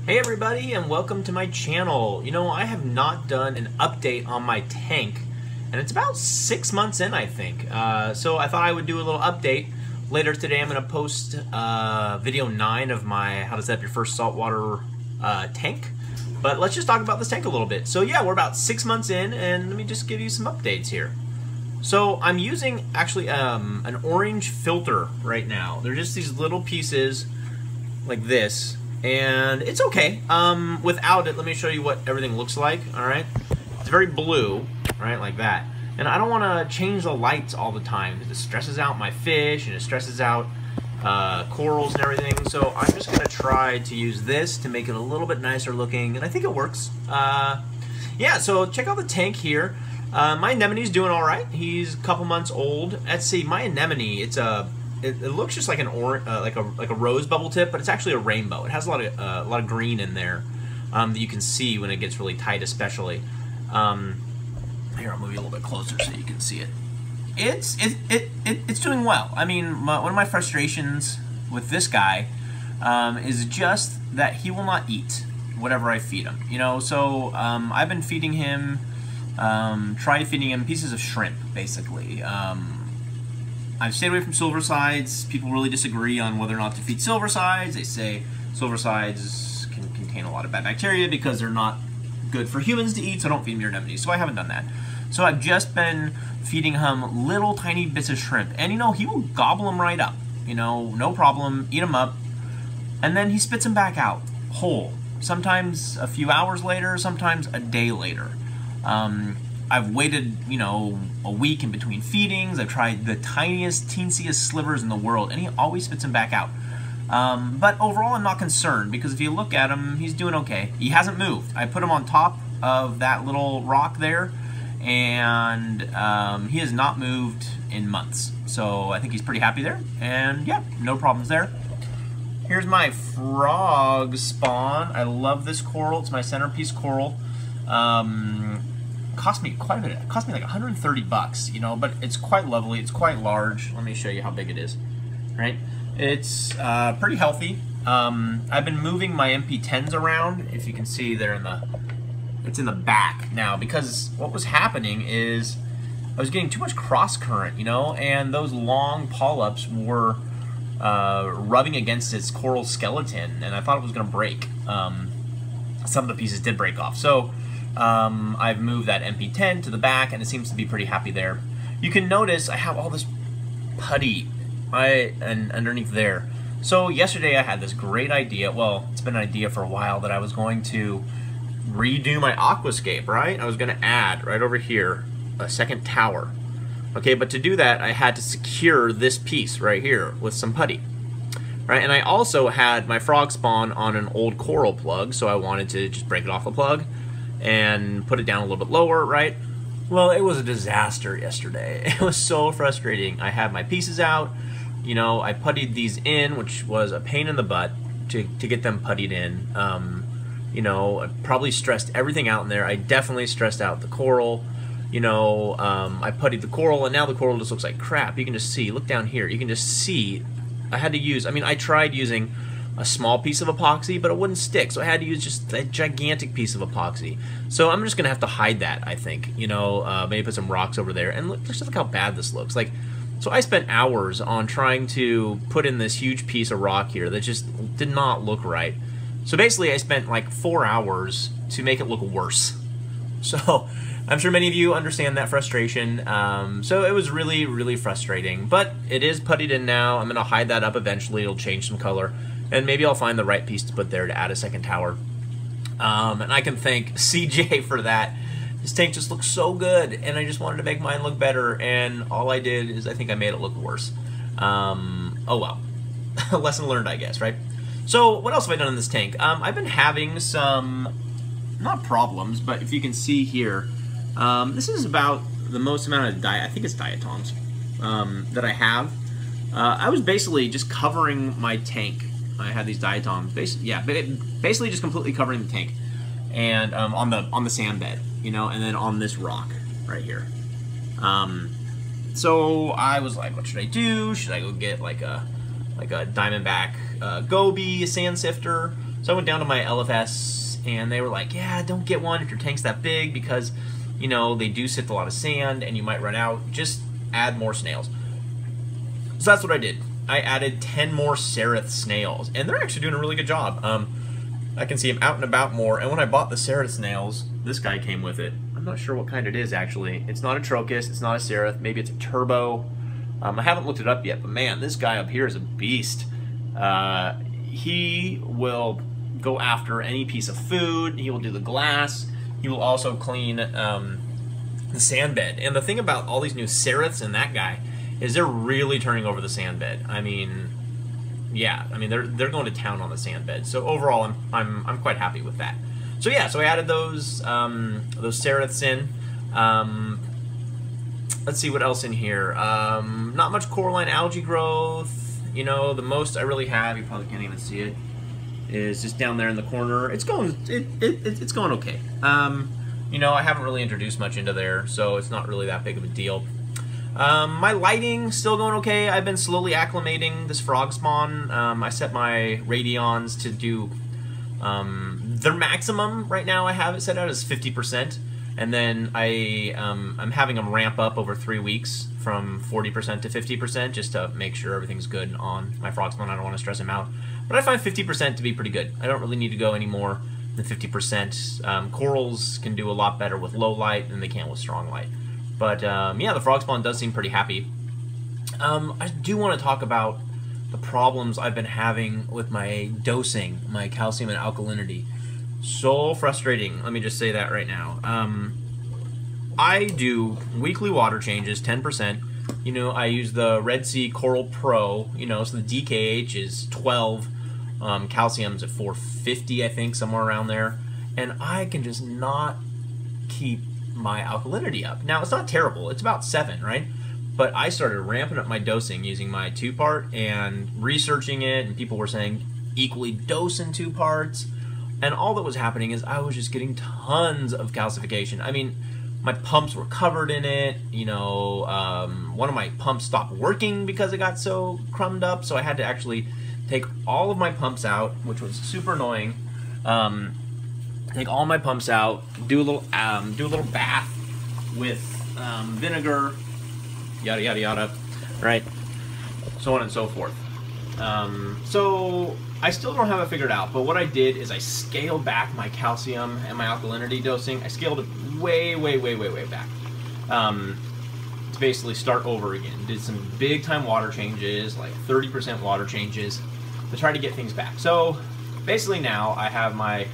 Hey everybody, and welcome to my channel. You know, I have not done an update on my tank, and it's about 6 months in, I think. So I thought I would do a little update. Later today I'm going to post video 9 of my how to set up your first saltwater tank. But let's just talk about this tank a little bit. So yeah, we're about 6 months in, and let me just give you some updates here. So I'm using actually an orange filter right now. They're just these little pieces like this. And it's okay. Without it, let me show you what everything looks like. All right, it's very blue, right, like that. And I don't want to change the lights all the time because it stresses out my fish and it stresses out corals and everything. So I'm just gonna try to use this to make it a little bit nicer looking, and I think it works. Yeah. So check out the tank here. My anemone's doing all right. He's a couple months old. Let's see, my anemone. It looks just like an like a rose bubble tip, but it's actually a rainbow. It has a lot of green in there that you can see when it gets really tight, especially. Here, I'll move you a little bit closer so you can see it. It's doing well. I mean, one of my frustrations with this guy is just that he will not eat whatever I feed him. You know, so I've been feeding him, try feeding him pieces of shrimp, basically. I've stayed away from silver sides. People really disagree on whether or not to feed silver sides. They say silver sides can contain a lot of bad bacteria because they're not good for humans to eat, so don't feed them your anemones. So I haven't done that. So I've just been feeding him little tiny bits of shrimp. And you know, he will gobble them right up. You know, no problem, eat them up. And then he spits them back out, whole. Sometimes a few hours later, sometimes a day later. I've waited, you know, a week in between feedings. I've tried the tiniest, teensiest slivers in the world, and he always spits them back out. But overall, I'm not concerned, because if you look at him, he's doing okay. He hasn't moved. I put him on top of that little rock there, and he has not moved in months. So I think he's pretty happy there, and yeah, no problems there. Here's my frog spawn. I love this coral. It's my centerpiece coral. Cost me quite a bit. It cost me like 130 bucks, you know, but it's quite lovely. It's quite large. Let me show you how big it is. Right? It's pretty healthy. I've been moving my MP10s around. If you can see, it's in the back now, because what was happening is I was getting too much cross current, you know, and those long polyps were rubbing against its coral skeleton, and I thought it was going to break. Some of the pieces did break off. So I've moved that MP10 to the back, and it seems to be pretty happy there. You can notice I have all this putty and underneath there. So yesterday I had this great idea. Well, it's been an idea for a while that I was going to redo my aquascape, right? I was going to add right over here a second tower. Okay, but to do that I had to secure this piece right here with some putty. Right, and I also had my frog spawn on an old coral plug, so I wanted to just break it off the plug and put it down a little bit lower, right? Well, it was a disaster yesterday. It was so frustrating. I had my pieces out, you know, I puttied these in, which was a pain in the butt to get them puttied in. You know, I probably stressed everything out in there. I definitely stressed out the coral. You know, I puttied the coral, and now the coral just looks like crap. You can just see, look down here, you can just see, I had to use, I mean, I tried using a small piece of epoxy, but it wouldn't stick, so I had to use just a gigantic piece of epoxy. So I'm just gonna have to hide that, I think. You know, maybe put some rocks over there, and look, just look how bad this looks. Like, so I spent hours on trying to put in this huge piece of rock here that just did not look right. So basically I spent like 4 hours to make it look worse. So I'm sure many of you understand that frustration. So it was really, really frustrating, but it is puttied in now. I'm gonna hide that up eventually. It'll change some color. And maybe I'll find the right piece to put there to add a second tower. And I can thank CJ for that. This tank just looks so good, and I just wanted to make mine look better, and all I did is I think I made it look worse. Oh well. Lesson learned, I guess, right? So what else have I done in this tank? I've been having some, not problems, but if you can see here, this is about the most amount of I think it's diatoms that I have. I was basically just covering my tank. I had these diatoms, basically just completely covering the tank, and on the sand bed, you know, and then on this rock right here. So I was like, what should I do? Should I go get like a diamondback goby, a sand sifter? So I went down to my LFS, and they were like, yeah, don't get one if your tank's that big, because, you know, they do sit a lot of sand, and you might run out. Just add more snails. So that's what I did. I added 10 more Seraph snails, and they're actually doing a really good job. I can see them out and about more, and when I bought the Seraph snails, this guy came with it. I'm not sure what kind it is, actually. It's not a Trocus, it's not a Seraph, maybe it's a Turbo. I haven't looked it up yet, but man, this guy up here is a beast. He will go after any piece of food, he will do the glass, he will also clean the sand bed. And the thing about all these new Seraphs and that guy is they're really turning over the sand bed. I mean, yeah, I mean they're going to town on the sand bed. So overall, I'm quite happy with that. So yeah, so I added those Seraphs in. Let's see what else in here. Not much Coralline Algae growth. You know, the most I really have, you probably can't even see it, is just down there in the corner. It's going it's going okay. You know, I haven't really introduced much into there, so it's not really that big of a deal. My lighting still going okay. I've been slowly acclimating this frog spawn. I set my radions to do their maximum right now. I have it set out as 50%, and then I'm having them ramp up over 3 weeks from 40% to 50% just to make sure everything's good on my frog spawn. I don't want to stress him out, but I find 50% to be pretty good. I don't really need to go any more than 50%. Corals can do a lot better with low light than they can with strong light. But yeah, the frog spawn does seem pretty happy. I do want to talk about the problems I've been having with my dosing, my calcium and alkalinity. So frustrating, let me just say that right now. I do weekly water changes, 10%. You know, I use the Red Sea Coral Pro, you know, so the DKH is 12, calcium's at 450, I think, somewhere around there. And I can just not keep my alkalinity up. Now, it's not terrible, it's about 7, right? But I started ramping up my dosing using my 2-part and researching it, and people were saying equally dose in 2 parts. And all that was happening is I was just getting tons of calcification. I mean, my pumps were covered in it. You know, one of my pumps stopped working because it got so crumbed up, so I had to actually take all of my pumps out, which was super annoying. Take all my pumps out, do a little bath with vinegar, yada yada yada, right? So on and so forth. So I still don't have it figured out, but what I did is I scaled back my calcium and my alkalinity dosing. I scaled it way back to basically start over again. Did some big time water changes, like 30% water changes, to try to get things back. So basically now I have my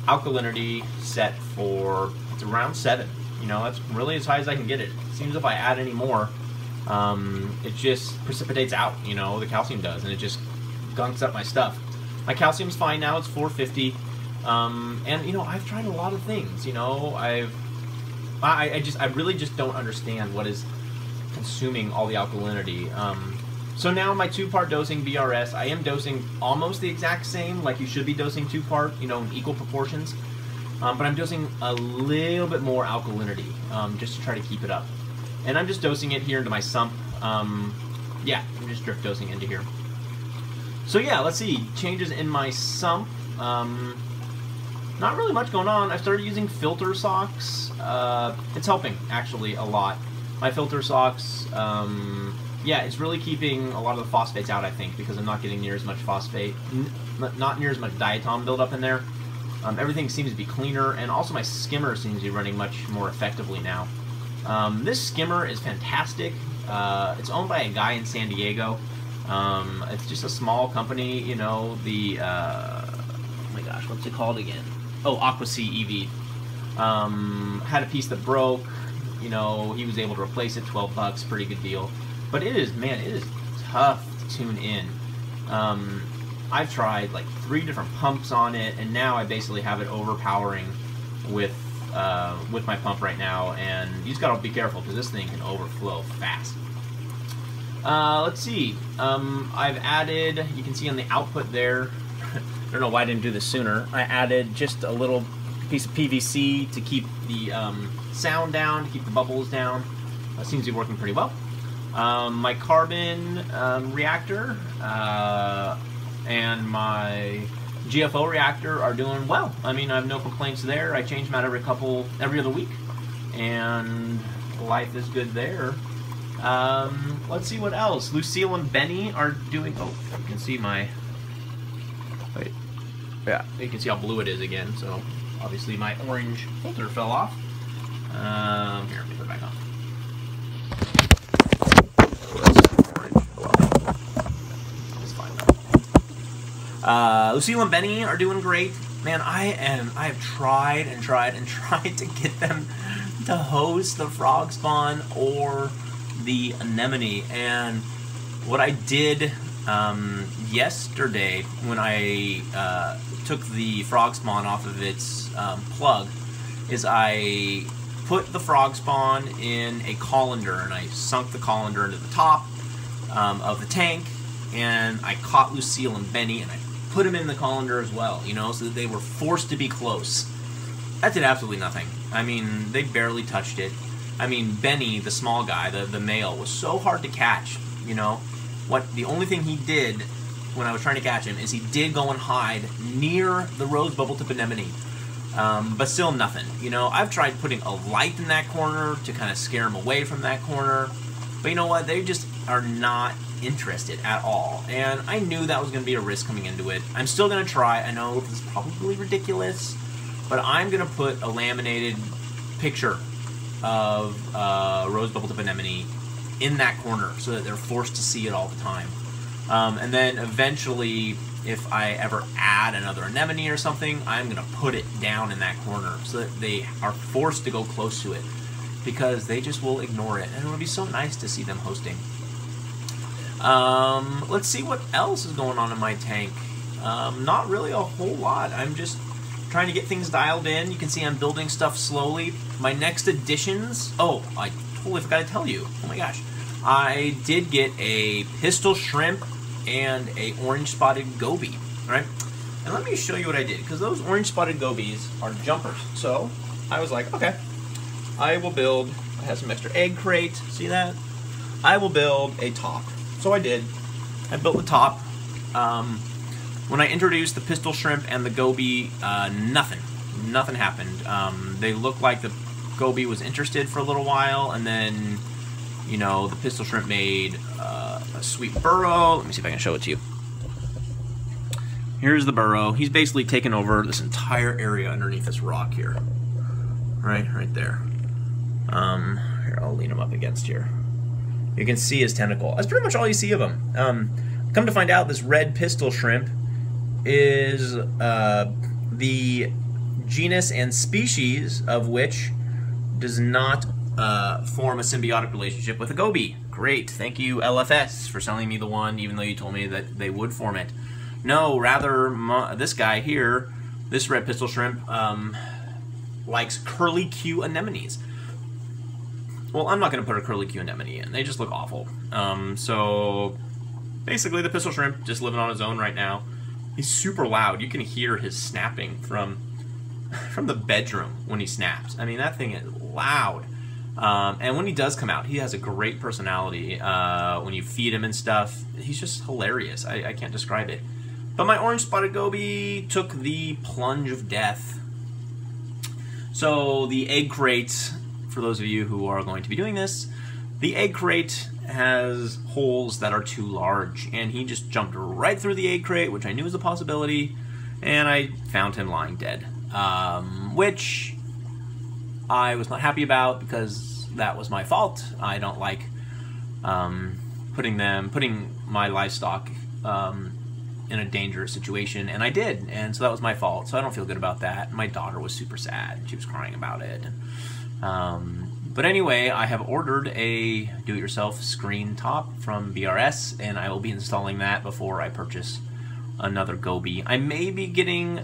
alkalinity set for, it's around 7. You know, that's really as high as I can get it. It seems if I add any more, it just precipitates out, you know, the calcium does, and it just gunks up my stuff. My calcium's fine now, it's 450, and, you know, I've tried a lot of things, you know, I really just don't understand what is consuming all the alkalinity. So now my 2-part dosing BRS, I am dosing almost the exact same, like you should be dosing 2-part, you know, in equal proportions. But I'm dosing a little bit more alkalinity, just to try to keep it up. And I'm just dosing it here into my sump. Yeah, I'm just drip dosing into here. So yeah, let's see, changes in my sump. Not really much going on. I've started using filter socks. It's helping, actually, a lot. My filter socks, yeah, it's really keeping a lot of the phosphates out, I think, because I'm not getting near as much phosphate, not near as much diatom buildup in there. Everything seems to be cleaner, and also my skimmer seems to be running much more effectively now. This skimmer is fantastic. It's owned by a guy in San Diego. It's just a small company, you know, the, oh my gosh, what's it called again? Oh, AquaSea EV. Had a piece that broke, you know, he was able to replace it, 12 bucks, pretty good deal. But it is, man, it is tough to tune in. I've tried like 3 different pumps on it, and now I basically have it overpowering with my pump right now, and you just gotta be careful because this thing can overflow fast. Let's see, I've added, you can see on the output there, I don't know why I didn't do this sooner, I added just a little piece of PVC to keep the sound down, to keep the bubbles down. That seems to be working pretty well. My carbon reactor and my GFO reactor are doing well. I mean, I have no complaints there. I change them out every other week, and life is good there. Let's see what else. Lucille and Benny are doing. Oh, you can see my. Wait. Yeah, you can see how blue it is again. So obviously my orange filter fell off. Here, let me put it back on. Lucille and Benny are doing great. Man, I have tried and tried and tried to get them to host the frog spawn or the anemone. And what I did yesterday when I took the frog spawn off of its plug is I put the frog spawn in a colander, and I sunk the colander into the top of the tank, and I caught Lucille and Benny and I put them in the colander as well, you know, so that they were forced to be close. That did absolutely nothing. I mean, they barely touched it. I mean, Benny, the small guy, the male, was so hard to catch, you know. The only thing he did when I was trying to catch him is he did go and hide near the rose bubble tip anemone. But still nothing, you know. I've tried putting a light in that corner to kind of scare him away from that corner. But you know what? They just are not interested at all. And I knew that was going to be a risk coming into it. I'm still going to try. I know this is probably ridiculous, but I'm going to put a laminated picture of rose bubble tip anemone in that corner so that they're forced to see it all the time. And then eventually, if I ever add another anemone or something, I'm going to put it down in that corner so that they are forced to go close to it, because they just will ignore it. And it would be so nice to see them hosting. Let's see what else is going on in my tank. Not really a whole lot. I'm just trying to get things dialed in. You can see I'm building stuff slowly. My next additions... Oh, I totally forgot to tell you. Oh my gosh. I did get a pistol shrimp and a orange spotted goby, right? And let me show you what I did, because those orange spotted gobies are jumpers. So I was like, okay, I will build... I have some extra egg crate. See that? I will build a top. So I did. I built the top. When I introduced the pistol shrimp and the goby, nothing happened. They looked like the goby was interested for a little while, and then, you know, the pistol shrimp made a sweet burrow. Let me see if I can show it to you. Here's the burrow. He's basically taken over this entire area underneath this rock here. Right there. Here, I'll lean him up against here. You can see his tentacle. That's pretty much all you see of him. Come to find out, this red pistol shrimp is the genus and species of which does not form a symbiotic relationship with a goby. Great, thank you LFS for selling me the one, even though you told me that they would form it. No, rather, this guy here, this red pistol shrimp, likes curly Q anemones. Well, I'm not going to put a curly Q anemone in. They just look awful. So basically the pistol shrimp just living on his own right now. He's super loud. You can hear his snapping from the bedroom when he snaps. I mean, that thing is loud. And when he does come out, he has a great personality. When you feed him and stuff, he's just hilarious. I can't describe it. But my orange spotted goby took the plunge of death. So the egg crate, for those of you who are going to be doing this, the egg crate has holes that are too large, and he just jumped right through the egg crate, which I knew was a possibility, and I found him lying dead, which I was not happy about, because that was my fault. I don't like putting my livestock in a dangerous situation, and I did, and so that was my fault, so I don't feel good about that. My daughter was super sad. She was crying about it. But anyway, I have ordered a do-it-yourself screen top from BRS, and I will be installing that before I purchase another goby. I may be getting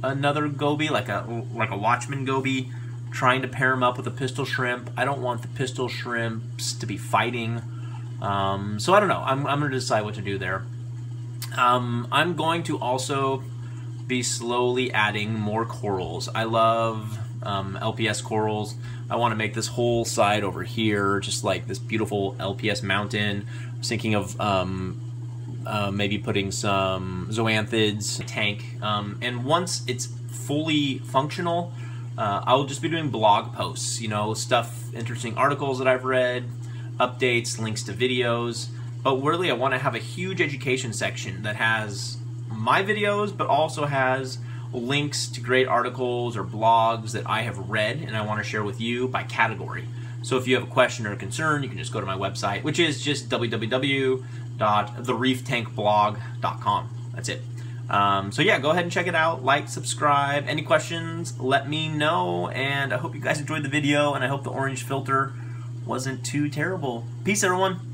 another goby, like a watchman goby, trying to pair him up with a pistol shrimp. I don't want the pistol shrimps to be fighting, so I don't know. I'm going to decide what to do there. I'm going to also be slowly adding more corals. I love LPS corals. I want to make this whole side over here just like this beautiful LPS mountain. I was thinking of maybe putting some zoanthids tank, and once it's fully functional, I'll just be doing blog posts, you know, stuff, interesting articles that I've read, updates, links to videos. But really, I want to have a huge education section that has my videos, but also has links to great articles or blogs that I have read and I want to share with you by category. So if you have a question or a concern, you can just go to my website, which is just www.thereeftankblog.com. That's it. So yeah, go ahead and check it out. Like, subscribe. Any questions, let me know. And I hope you guys enjoyed the video, and I hope the orange filter wasn't too terrible. Peace, everyone.